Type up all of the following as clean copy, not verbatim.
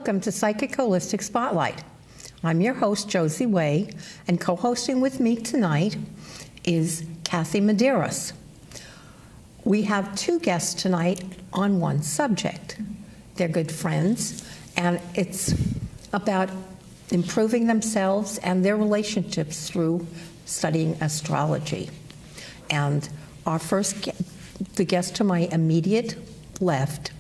Welcome to Psychic Holistic Spotlight. I'm your host, Josie Way, and co-hosting with me tonight is Kathy Medeiros. We have two guests tonight on one subject. They're good friends, and it's about improving themselves and their relationships through studying astrology. And our first, the guest to my immediate left,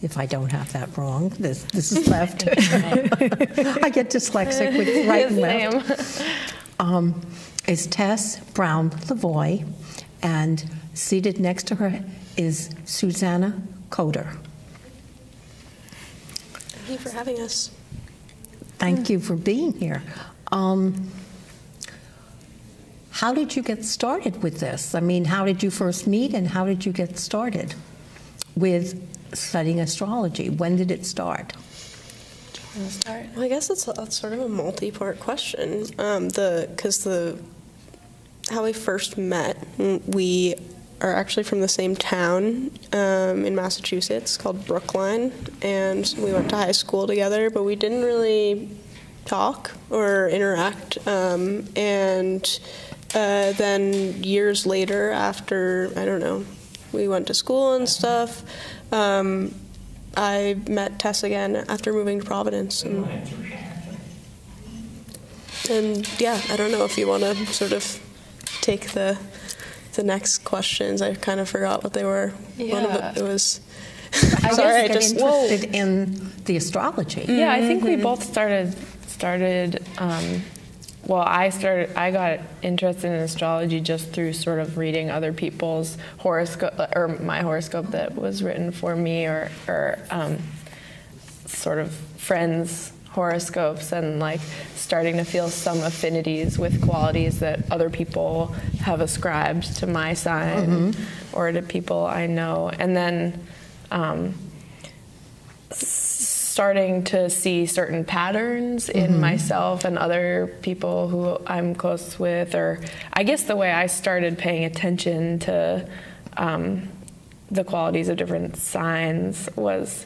if I don't have that wrong, this is left. I get dyslexic with right and left. Is Tess Brown Lavoie, and seated next to her is Susanna Coder. Thank you for having us. Thank you for being here. How did you get started with this? I mean, how did you first meet, and how did you get started with studying astrology? When did it start? Well, I guess that's sort of a multi-part question. How we first met, we are actually from the same town in Massachusetts called Brookline, and we went to high school together, but we didn't really talk or interact. Then years later, after, I don't know, we went to school and stuff, I met Tess again after moving to Providence. And yeah, I don't know if you want to sort of take the next questions. I kind of forgot what they were. Yeah. One of it was... Sorry, I just interested in the astrology. Yeah, I think we both started I got interested in astrology just through sort of reading other people's horoscope, or my horoscope that was written for me, or sort of friends' horoscopes, and like starting to feel some affinities with qualities that other people have ascribed to my sign or to people I know. And then starting to see certain patterns in myself and other people who I'm close with, or I guess the way I started paying attention to the qualities of different signs was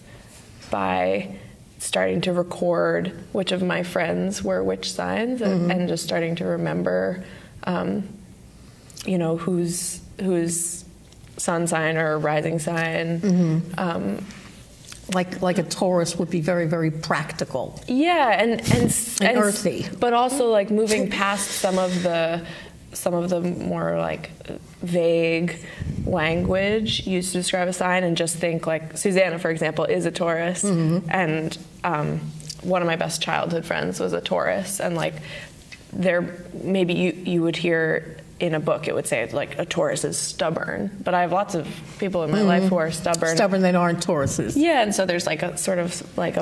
by starting to record which of my friends were which signs, and just starting to remember, whose sun sign or rising sign. Like a Taurus would be very, very practical. Yeah, and earthy, but also like moving past some of the more like vague language used to describe a sign, and just think like Susanna, for example, is a Taurus, and one of my best childhood friends was a Taurus, and like maybe you would hear in a book it would say like a Taurus is stubborn, but I have lots of people in my life who are stubborn that aren't Tauruses. Yeah, and so there's like a sort of like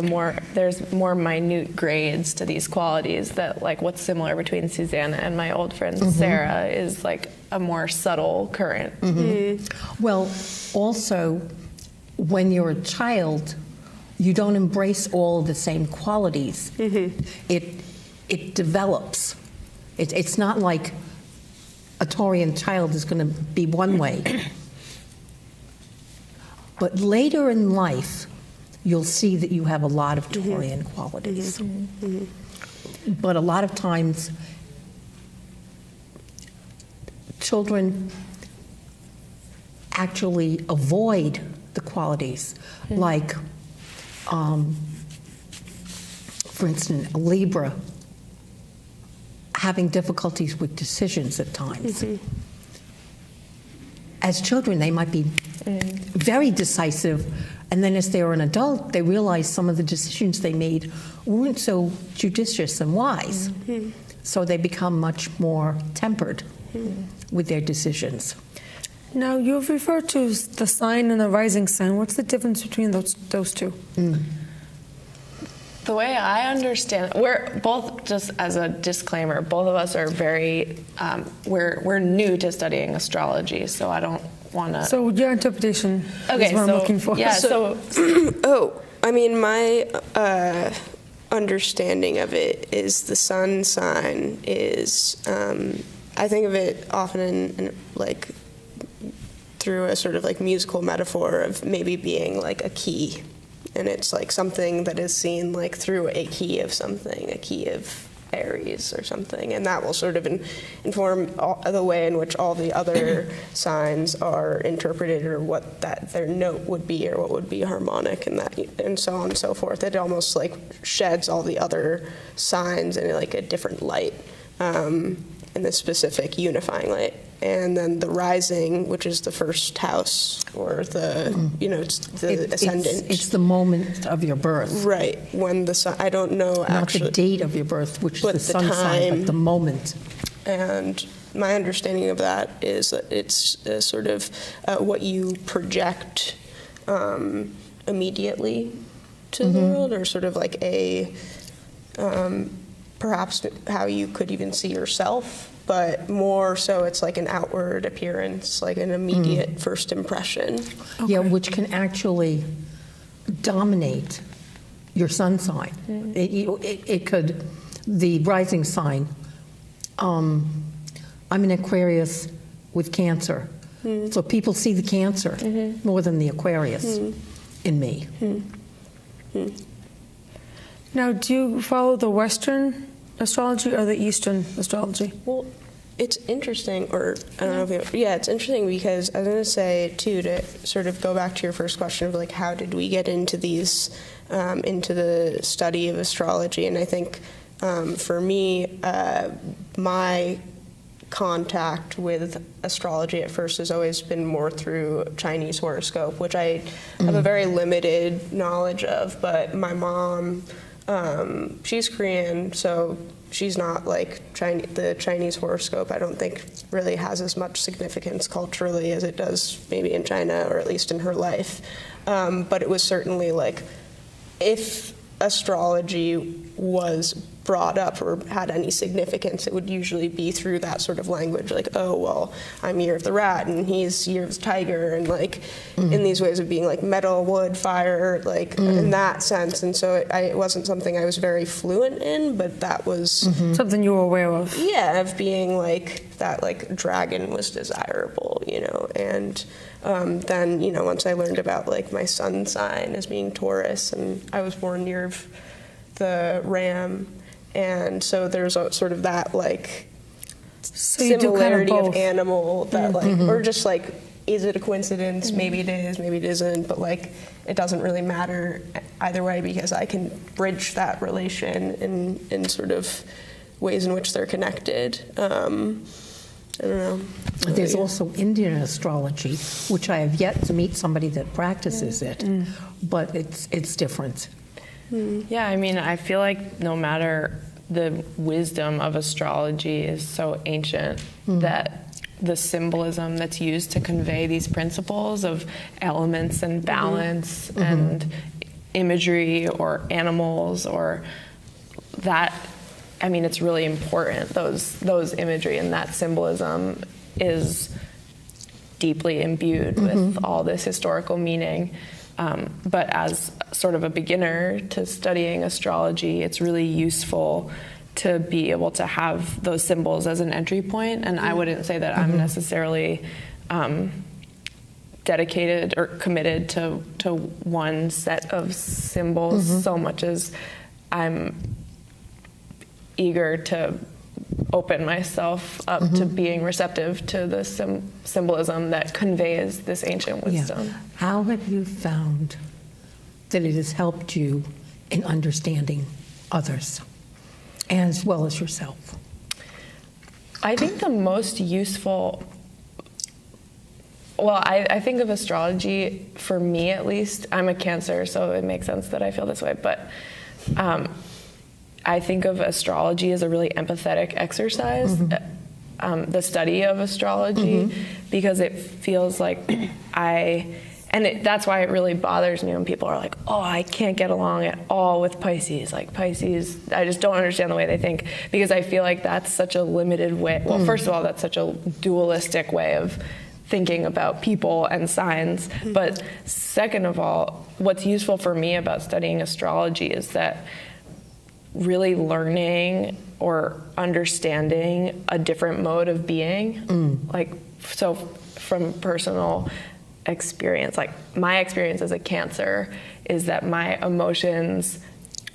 there's more minute grades to these qualities, that like what's similar between Susanna and my old friend Sarah is like a more subtle current. Well, also, when you're a child, you don't embrace all the same qualities. It develops. It's not like a Taurian child is going to be one way. But later in life, you'll see that you have a lot of Taurian qualities. But a lot of times, children actually avoid the qualities. Like, for instance, a Libra having difficulties with decisions at times. As children, they might be very decisive, and then as they're an adult, they realize some of the decisions they made weren't so judicious and wise. So they become much more tempered with their decisions. Now, you've referred to the sign and the rising sign. What's the difference between those two? The way I understand, we're both, just as a disclaimer, both of us are very, we're new to studying astrology, so I don't want to. So your interpretation is what I'm looking for. Yeah, my understanding of it is the sun sign is, I think of it often in like through a sort of like musical metaphor of maybe being like a key and it's like something that is seen like through a key of something, a key of Aries or something, and that will sort of inform the way in which all the other signs are interpreted, or what that their note would be, or what would be harmonic, and that, and so on and so forth. It almost like sheds all the other signs in like a different light, in this specific unifying light. And then the rising, which is the first house, or the it's the ascendant. It's the moment of your birth. Right, when the sun, I don't know Not actually. the date of your birth, which is But the the sun sign, time. but the moment. And my understanding of that is that it's sort of what you project immediately to the world, or sort of like a, perhaps how you could even see yourself, but more so it's like an outward appearance, like an immediate first impression. Yeah, which can actually dominate your sun sign. It could, the rising sign. I'm an Aquarius with Cancer, so people see the Cancer more than the Aquarius in me. Now, do you follow the Western astrology or the Eastern astrology? Well, it's interesting, or I don't know if it's interesting, because I was going to say, too, to sort of go back to your first question of like, how did we get into these, into the study of astrology? And I think for me, my contact with astrology at first has always been more through Chinese horoscope, which I have a very limited knowledge of, but my mom, she's Korean, so she's not like the Chinese horoscope, I don't think really has as much significance culturally as it does maybe in China, or at least in her life. But it was certainly like, if astrology was brought up or had any significance, it would usually be through that sort of language, like, oh, well, I'm year of the rat and he's year of the tiger, and like in these ways of being like metal, wood, fire, like in that sense. And so it wasn't something I was very fluent in, but that was Something you were aware of? yeah, of being like that, like dragon was desirable, and then, once I learned about like my sun sign as being Taurus, and I was born near the ram, and so there's a sort of that like So you do kind of similarity of both. animal that like, or just like, is it a coincidence? Maybe it is, maybe it isn't, but like it doesn't really matter either way, because I can bridge that relation in sort of ways in which they're connected. I don't know. There's also Indian astrology, which I have yet to meet somebody that practices it, but it's different. Yeah, I mean, I feel like no matter the wisdom of astrology is so ancient that the symbolism that's used to convey these principles of elements and balance and imagery or animals or that, I mean, it's really important. Those imagery and that symbolism is deeply imbued with all this historical meaning. But as sort of a beginner to studying astrology, it's really useful to be able to have those symbols as an entry point. And I wouldn't say that I'm necessarily dedicated or committed to one set of symbols so much as I'm eager to open myself up to being receptive to the symbolism that conveys this ancient wisdom. Yeah. How have you found that it has helped you in understanding others as well as yourself? I think the most useful, well, I think of astrology, for me at least, I'm a Cancer, so it makes sense that I feel this way, but I think of astrology as a really empathetic exercise, the study of astrology, because it feels like that's why it really bothers me when people are like, oh, I can't get along at all with Pisces. Like Pisces, I just don't understand the way they think, because I feel like that's such a limited way. Well, first of all, that's such a dualistic way of thinking about people and signs. But second of all, what's useful for me about studying astrology is that really learning or understanding a different mode of being. Like, so from personal experience, like my experience as a Cancer is that my emotions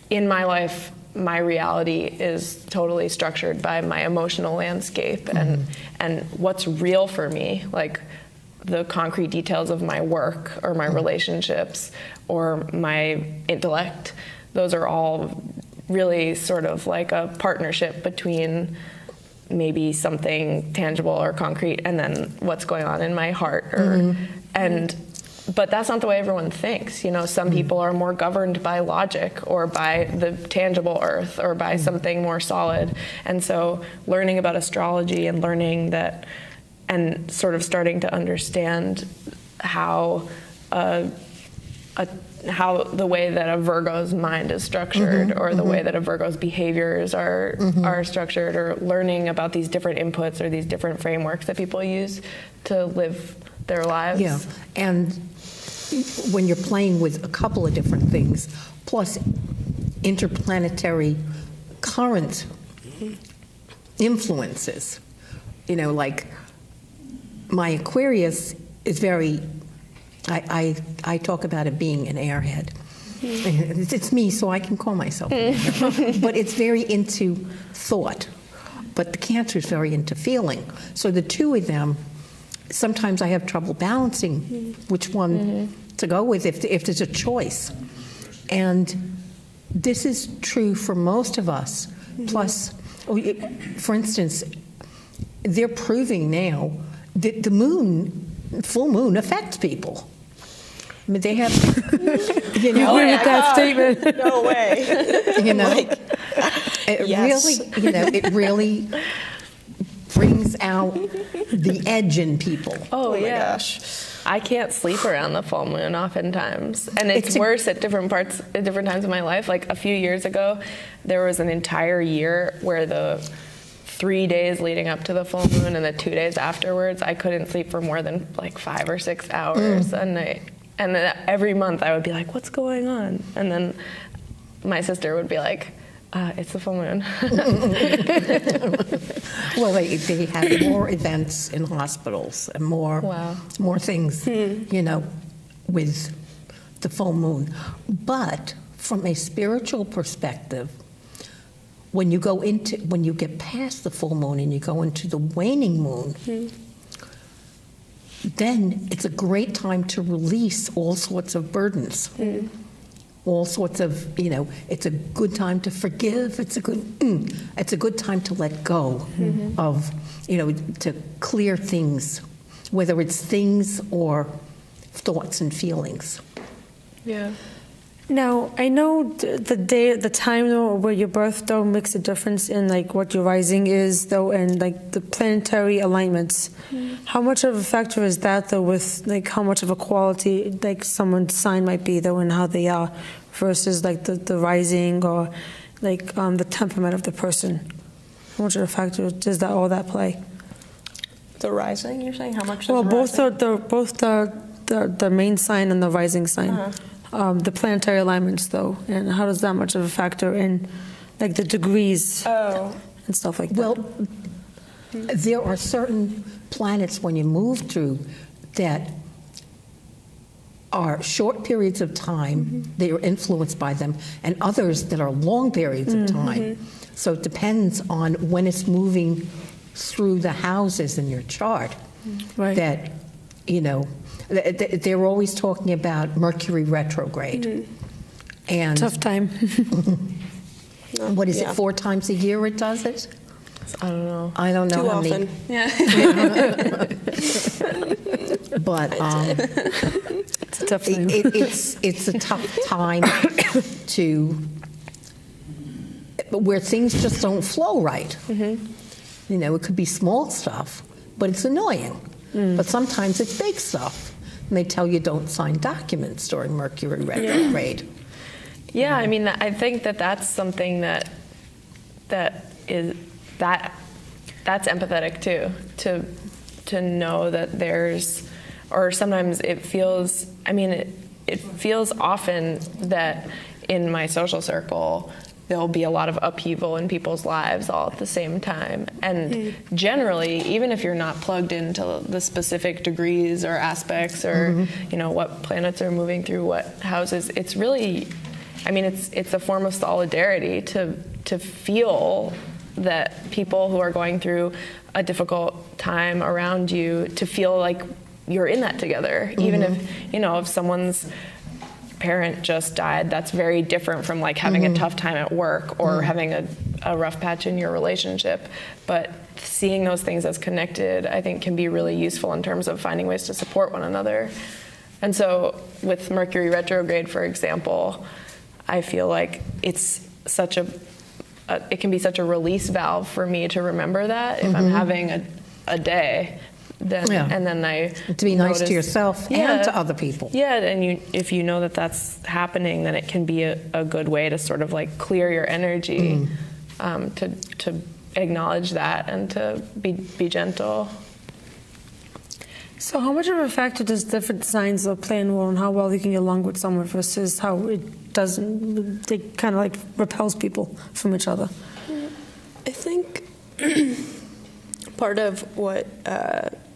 in my life, my reality is totally structured by my emotional landscape and what's real for me, like the concrete details of my work or my relationships or my intellect. Those are all really sort of like a partnership between maybe something tangible or concrete and then what's going on in my heart but that's not the way everyone thinks. You know, some people are more governed by logic or by the tangible earth or by something more solid. And so learning about astrology and learning that and sort of starting to understand how how the way that a Virgo's mind is structured or the way that a Virgo's behaviors are structured, or learning about these different inputs or these different frameworks that people use to live their lives. Yeah, and when you're playing with a couple of different things, plus interplanetary current influences, you know, like my Aquarius is very, I talk about it being an airhead. It's me, so I can call myself an airhead. But it's very into thought. But the Cancer is very into feeling. So the two of them, sometimes I have trouble balancing which one to go with if there's a choice. And this is true for most of us. Plus, for instance, they're proving now that the moon, full moon, affects people. I mean, they have, you know. Agree with that statement. No way. You know, it yes. really, you know, it really brings out the edge in people. Oh, my yeah. gosh. I can't sleep around the full moon oftentimes. And it's It's a- worse at different times of my life. Like a few years ago, there was an entire year where the 3 days leading up to the full moon and the 2 days afterwards, I couldn't sleep for more than like 5 or 6 hours a night. And then every month I would be like, what's going on? And then my sister would be like, it's the full moon. Well, they have more events in hospitals and more things, you know, with the full moon. But from a spiritual perspective, when you get past the full moon and you go into the waning moon, then it's a great time to release all sorts of burdens. All sorts of, you know, it's a good time to forgive. It's a good time to let go of, you know, to clear things, whether it's things or thoughts and feelings. Yeah. Now, I know the time though where your birth though makes a difference in like what your rising is though, and like the planetary alignments. How much of a factor is that though with like how much of a quality like someone's sign might be though and how they are versus like the rising or like the temperament of the person? How much of a factor does that all that play? The rising, you're saying? How much does Well, the both the main sign and the rising sign. The planetary alignments, though, and how does that much of a factor in, like the degrees and stuff like that? Well, there are certain planets when you move through that are short periods of time, they are influenced by them, and others that are long periods of time. So it depends on when it's moving through the houses in your chart. Right. That, you know, they're always talking about Mercury retrograde. And Tough time. what is Yeah. it, 4 times a year it does it? I don't know. I don't know Too how often. many. But It's a tough time. it's a tough time to where things just don't flow right. You know, it could be small stuff, but it's annoying. But sometimes it's big stuff. And they tell you don't sign documents during Mercury retrograde. Yeah, I mean, I think that's something that's empathetic too, to know that there's, or sometimes it feels, I mean, it feels often that in my social circle, there'll be a lot of upheaval in people's lives all at the same time. And generally, even if you're not plugged into the specific degrees or aspects or, you know, what planets are moving through what houses, it's really, I mean, it's a form of solidarity to feel that people who are going through a difficult time around you, to feel like you're in that together. Even if, you know, if someone's parent just died, that's very different from like having a tough time at work or having a rough patch in your relationship. But seeing those things as connected, I think, can be really useful in terms of finding ways to support one another. And so with Mercury retrograde, for example, I feel like it's such it can be such a release valve for me to remember that if I'm having a day. Then, and then I to be nice to yourself and to other people. Yeah, and if you know that that's happening, then it can be a good way to sort of like clear your energy, to acknowledge that and to be gentle. So how much of a factor does different signs play in role in how well you can get along with someone versus how it doesn't, it kind of like repels people from each other? I think part of what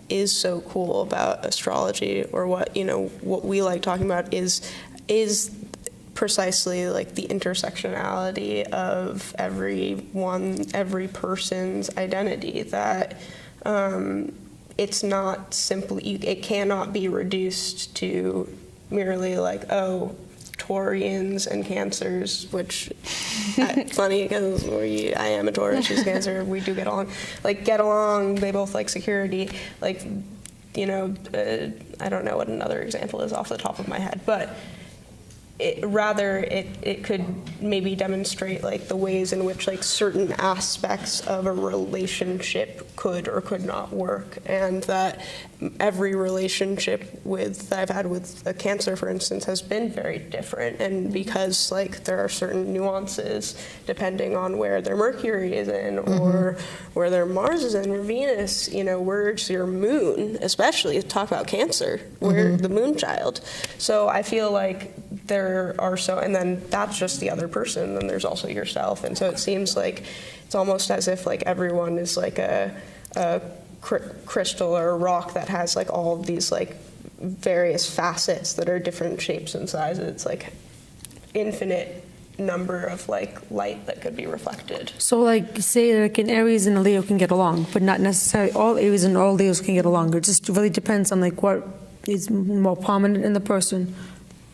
is so cool about astrology, or what, you know, what we like talking about is precisely like the intersectionality of every person's identity, that it's not simply, it cannot be reduced to merely like, oh, Taurians and Cancers, which funny because I am a Taurus, she's Cancer, we do get along, they both like security, like, you know, I don't know what another example is off the top of my head, but it could maybe demonstrate like the ways in which like certain aspects of a relationship could or could not work, and that every relationship that I've had with a Cancer, for instance, has been very different, and because like there are certain nuances depending on where their Mercury is in, or where their Mars is in, or Venus, you know, where's your moon, especially talk about Cancer, we're the moon child. So I feel like there are and then that's just the other person, then there's also yourself, and so it seems like it's almost as if like everyone is like a crystal or a rock that has like all of these like various facets that are different shapes and sizes. It's like infinite number of like light that could be reflected. So like say like an Aries and a Leo can get along, but not necessarily all Aries and all Leos can get along. It just really depends on like what is more prominent in the person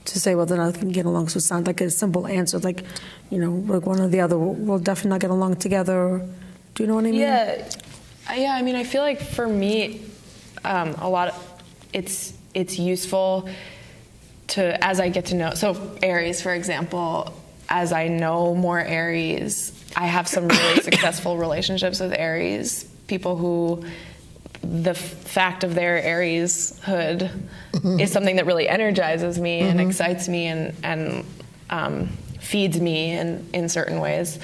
to say whether or not they can get along. So it sounds like a simple answer, like, you know, like one or the other will definitely not get along together. Do you know what I mean? Yeah, I mean, I feel like for me, a lot of it's useful to, as I get to know, so Aries, for example, as I know more Aries, I have some really successful relationships with Aries, people who the fact of their Aries-hood is something that really energizes me and excites me and feeds me in certain ways.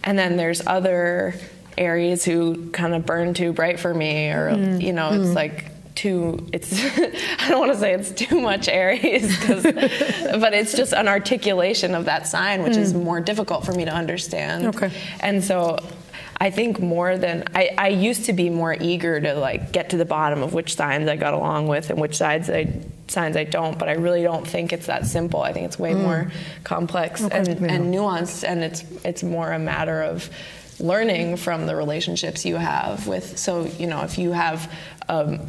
And then there's other Aries who kind of burn too bright for me, or you know, it's like I don't want to say it's too much Aries, but it's just an articulation of that sign, which is more difficult for me to understand. Okay. And so I think more than I used to be more eager to like get to the bottom of which signs I got along with and which signs I don't, but I really don't think it's that simple. I think it's way more complex and nuanced, and it's more a matter of learning from the relationships you have with. So, you know, if you have a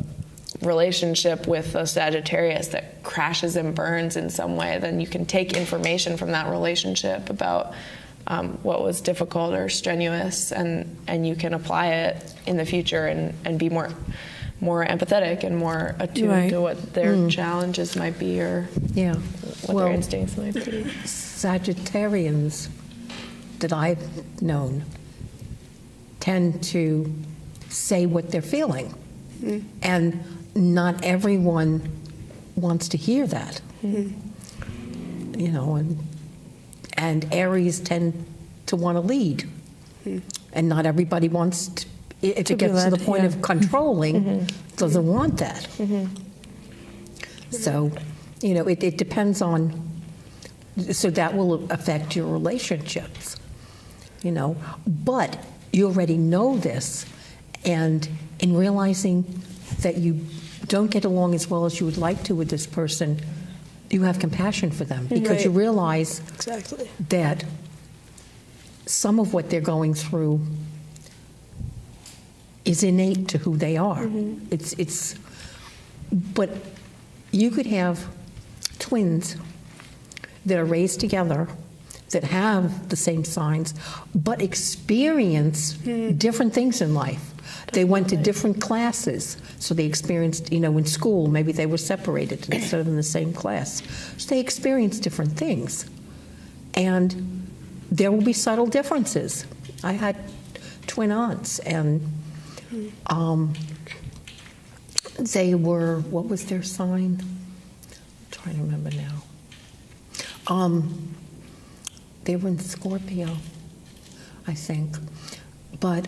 relationship with a Sagittarius that crashes and burns in some way, then you can take information from that relationship about what was difficult or strenuous, and you can apply it in the future and be more empathetic and more attuned to what their challenges might be, or what their instincts might be. Sagittarians that I've known tend to say what they're feeling, and not everyone wants to hear that. You know, and Aries tend to want to lead, and not everybody wants to, if it gets to the point of controlling, doesn't want that. So, you know, it depends on, so that will affect your relationships. But you already know this, and in realizing that you don't get along as well as you would like to with this person, you have compassion for them because you Right. realize Exactly. that some of what they're going through is innate to who they are. But you could have twins that are raised together that have the same signs, but experience different things in life. They went to different classes, so they experienced, in school, maybe they were separated instead of in the same class. So they experienced different things. And there will be subtle differences. I had twin aunts, and they were, what was their sign? I'm trying to remember now. They were in Scorpio, I think, but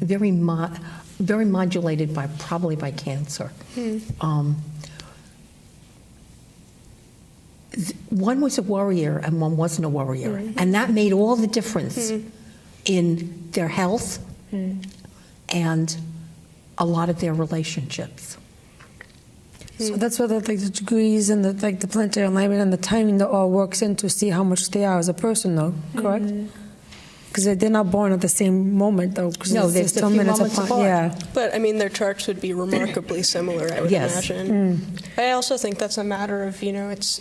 very modulated probably by cancer. One was a warrior and one wasn't a warrior, and that made all the difference in their health and a lot of their relationships. So that's where the degrees and the planetary alignment and the timing that all works in to see how much they are as a person, though, correct? Because they're not born at the same moment, though. No, they're just a few moments apart. Yeah. But I mean, their charts would be remarkably similar, I would Yes. imagine. I also think that's a matter of, it's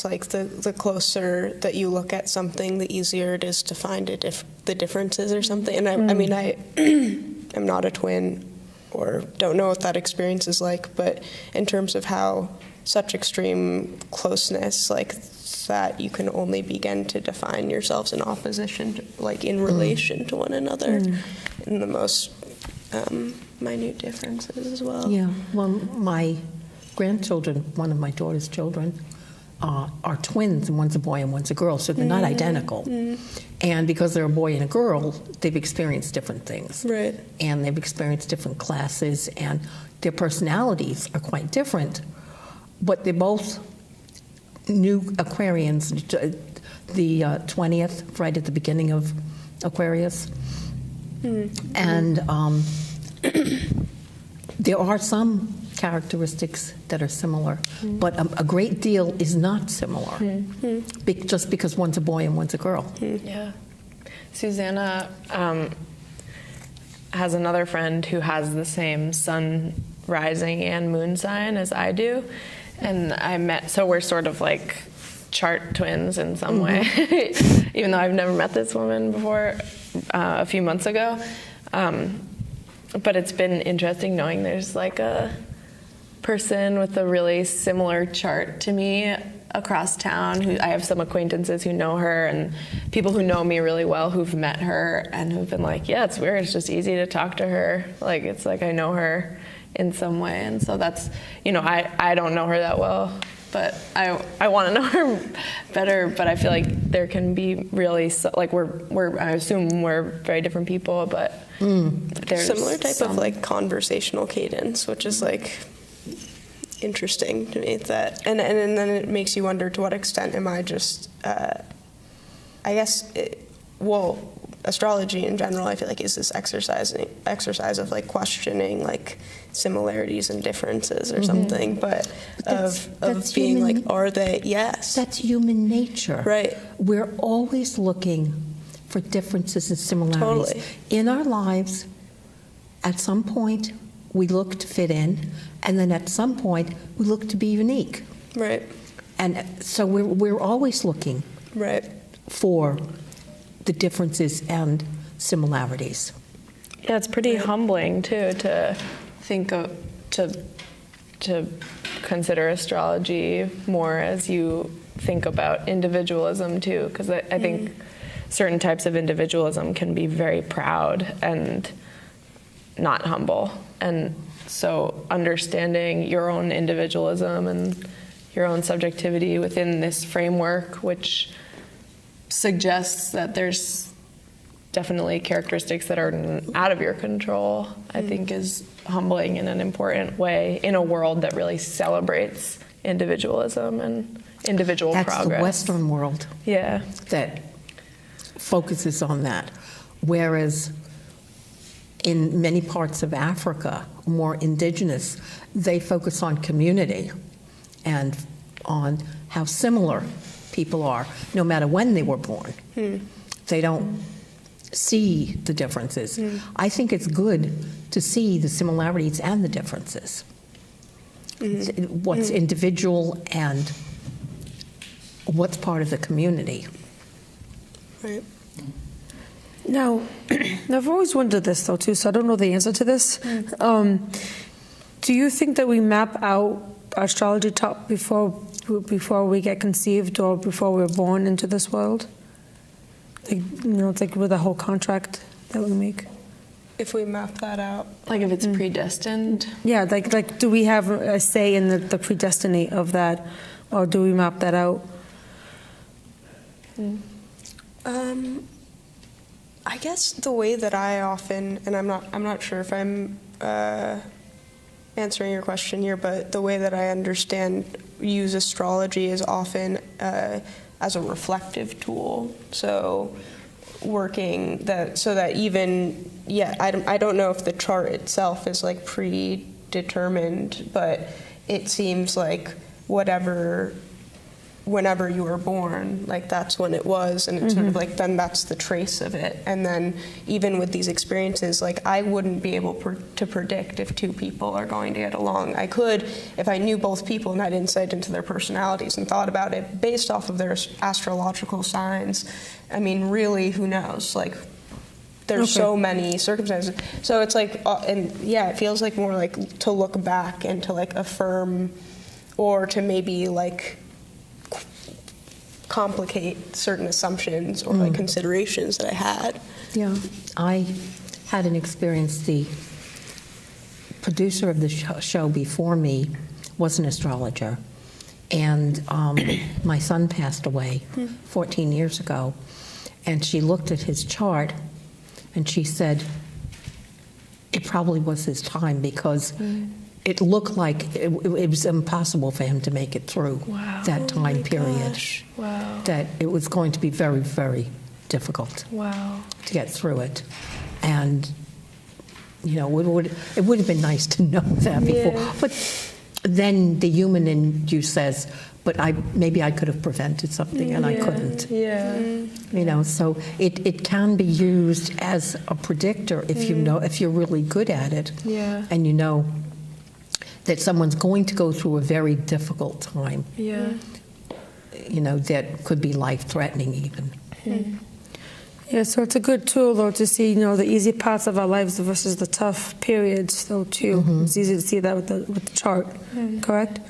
like the closer that you look at something, the easier it is to find the differences or something. And I mean, I'm not a twin or don't know what that experience is like, but in terms of how such extreme closeness, like that, you can only begin to define yourselves in opposition, in relation to one another, in the most minute differences as well. Yeah, well, my grandchildren, one of my daughter's children, are twins, and one's a boy and one's a girl, so they're not identical. And because they're a boy and a girl, they've experienced different things. Right. And they've experienced different classes, and their personalities are quite different. But they're both new Aquarians, the 20th, right at the beginning of Aquarius. And there are some characteristics that are similar, but a great deal is not similar, just because one's a boy and one's a girl. Yeah. Susanna has another friend who has the same sun rising and moon sign as I do. And so we're sort of like chart twins in some way, even though I've never met this woman before a few months ago. But it's been interesting knowing there's like a person with a really similar chart to me across town. I have some acquaintances who know her and people who know me really well who've met her and who've been like, yeah, it's weird. It's just easy to talk to her. Like, it's like I know her in some way. And so that's, I don't know her that well, but I want to know her better. But I feel like there can be really, like I assume we're very different people, but there's similar type of like conversational cadence, which is like interesting to me. That and then it makes you wonder, to what extent am I just I guess astrology in general, I feel like, is this exercise of like questioning like similarities and differences or something, but of being human, like, are they? Yes, that's human nature, right? We're always looking for differences and similarities Totally. in our lives. At some point we look to fit in, and then at some point we look to be unique, Right. and so we're always looking Right. for the differences and similarities. Yeah, it's pretty humbling too to think of to consider astrology more as you think about individualism too, because I think certain types of individualism can be very proud and not humble, and so understanding your own individualism and your own subjectivity within this framework, which suggests that there's definitely characteristics that are out of your control, I think is humbling in an important way in a world that really celebrates individualism and individual That's progress. the Western world. Yeah. That focuses on that, whereas in many parts of Africa, more indigenous, they focus on community and on how similar people are, no matter when they were born. They don't see the differences. I think it's good to see the similarities and the differences. What's individual and what's part of the community. Right. Now, I've always wondered this though too, so I don't know the answer to this. Do you think that we map out our astrology chart before we get conceived or before we're born into this world? Like, it's like with the whole contract that we make. If we map that out. Like if it's predestined. Yeah, like do we have a say in the predestiny of that, or do we map that out? I guess the way that I often, and I'm not sure if I'm answering your question here, but the way that I use astrology is often as a reflective tool. So so that even, I don't know if the chart itself is like predetermined, but it seems like whenever you were born, like that's when it was, and it's sort of like then that's the trace of it. And then even with these experiences, like I wouldn't be able to predict if two people are going to get along. I could if I knew both people and had insight into their personalities and thought about it based off of their astrological signs. I mean, really, who knows? Like there's so many circumstances. So it's like, it feels like more like to look back and to like affirm, or to maybe like complicate certain assumptions or like considerations that I had. Yeah, I had an experience. The producer of the show before me was an astrologer, and my son passed away 14 years ago, and she looked at his chart and she said it probably was his time because it looked like it was impossible for him to make it through that time period. Gosh. Wow. That it was going to be very, very difficult to get through it. And, it would have been nice to know that before. Yeah. But then the human in you says, but maybe I could have prevented something and I couldn't. Yeah. So it can be used as a predictor if you're really good at it. Yeah. And you know that someone's going to go through a very difficult time. Yeah. That could be life-threatening even. Yeah, so it's a good tool though to see, the easy parts of our lives versus the tough periods though too. It's easy to see that with the chart, correct?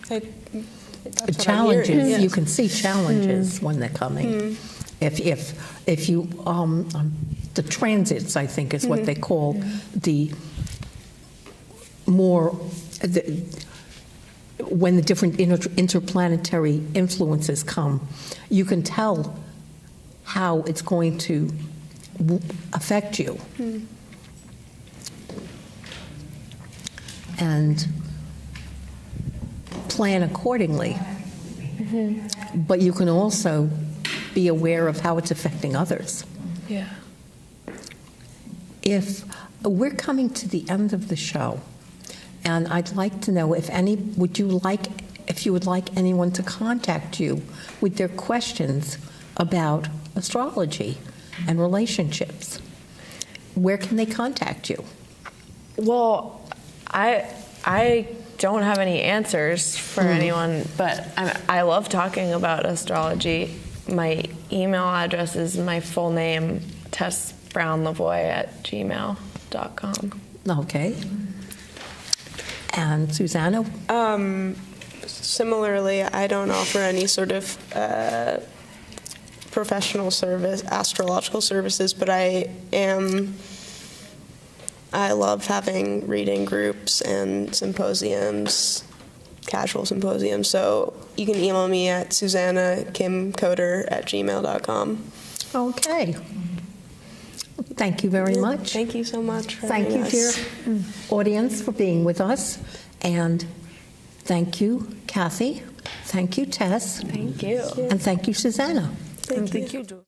That's Challenges, you can see challenges when they're coming. If you, the transits, I think is what they call the more, when the different interplanetary influences come, you can tell how it's going to affect you. And plan accordingly. But you can also be aware of how it's affecting others. Yeah. If we're coming to the end of the show, and I'd like to know if you would like anyone to contact you with their questions about astrology and relationships. Where can they contact you? Well, I don't have any answers for anyone, but I love talking about astrology. My email address is my full name, tessbrownlavoie@gmail.com. Okay. And Susanna? Similarly, I don't offer any sort of professional service, astrological services, but I love having reading groups and symposiums, casual symposiums. So you can email me at susannakimcoder@gmail.com. Okay. Thank you very much. Thank you so much for Thank having you, us. dear audience, for being with us. And thank you, Kathy. Thank you, Tess. Thank you. And thank you, Susanna. Thank you.